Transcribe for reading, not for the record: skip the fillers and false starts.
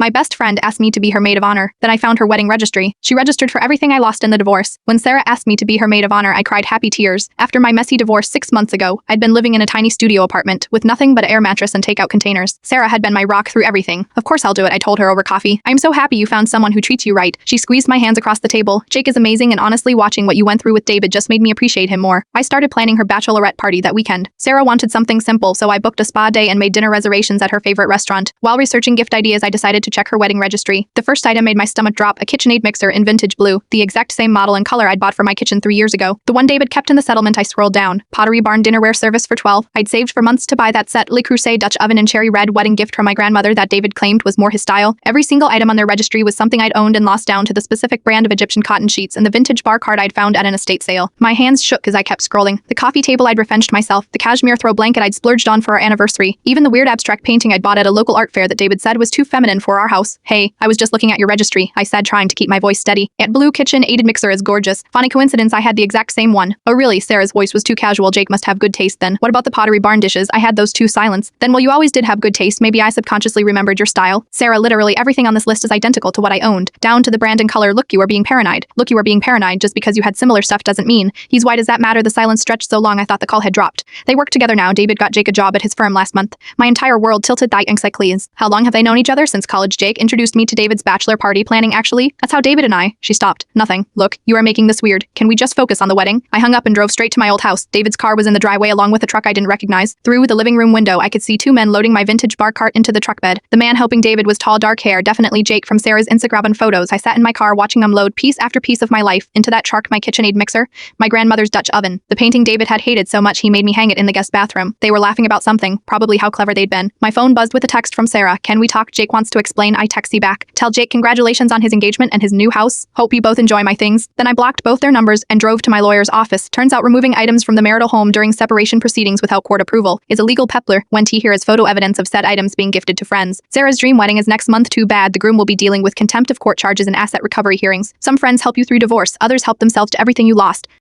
My best friend asked me to be her maid of honor. Then I found her wedding registry. She registered for everything I lost in the divorce. When Sarah asked me to be her maid of honor, I cried happy tears. After my messy divorce 6 months ago, I'd been living in a tiny studio apartment with nothing but an air mattress and takeout containers. Sarah had been my rock through everything. Of course I'll do it, I told her over coffee. I'm so happy you found someone who treats you right. She squeezed my hands across the table. Jake is amazing, and honestly watching what you went through with David just made me appreciate him more. I started planning her bachelorette party that weekend. Sarah wanted something simple, so I booked a spa day and made dinner reservations at her favorite restaurant. While researching gift ideas, I decided to check her wedding registry. The first item made my stomach drop: a KitchenAid mixer in vintage blue, the exact same model and color I'd bought for my kitchen 3 years ago. The one David kept in the settlement. I scrolled down. Pottery Barn dinnerware service for $12. I'd saved for months to buy that set. Le Creuset Dutch oven and cherry red wedding gift from my grandmother that David claimed was more his style. Every single item on their registry was something I'd owned and lost, down to the specific brand of Egyptian cotton sheets and the vintage bar card I'd found at an estate sale. My hands shook as I kept scrolling. The coffee table I'd revenged myself, the cashmere throw blanket I'd splurged on for our anniversary, even the weird abstract painting I'd bought at a local art fair that David said was too feminine for our house. Hey, I was just looking at your registry, I said, trying to keep my voice steady. At blue KitchenAid mixer is gorgeous. Funny coincidence, I had the exact same one. Oh really? Sarah's voice was too casual. Jake must have good taste then. What about the Pottery Barn dishes? I had those too. Silence. Then well, you always did have good taste. Maybe I subconsciously remembered your style. Sarah, literally everything on this list is identical to what I owned, down to the brand and color. Look, you are being paranoid. Look, you are being paranoid. Just because you had similar stuff doesn't mean he's why does that matter? The silence stretched so long I thought the call had dropped. They work together now. David got Jake a job at his firm last month. My entire world tilted. Encyclopedias. How long have they known each other? Since college. Jake introduced me to David's bachelor party planning. Actually, that's how David and I. She stopped. Nothing. Look, you are making this weird. Can we just focus on the wedding? I hung up and drove straight to my old house. David's car was in the driveway along with a truck I didn't recognize. Through the living room window, I could see 2 men loading my vintage bar cart into the truck bed. The man helping David was tall, dark hair, definitely Jake from Sarah's Instagram photos. I sat in my car watching them load piece after piece of my life into that truck. My KitchenAid mixer, my grandmother's Dutch oven, the painting David had hated so much he made me hang it in the guest bathroom. They were laughing about something, probably how clever they'd been. My phone buzzed with a text from Sarah. Can we talk? Jake wants to explain. I texted back. Tell Jake congratulations on his engagement and his new house. Hope you both enjoy my things. Then I blocked both their numbers and drove to my lawyer's office. Turns out removing items from the marital home during separation proceedings without court approval is a legal peddler. When he hears photo evidence of said items being gifted to friends. Sarah's dream wedding is next month. Too bad. The groom will be dealing with contempt of court charges and asset recovery hearings. Some friends help you through divorce, others help themselves to everything you lost.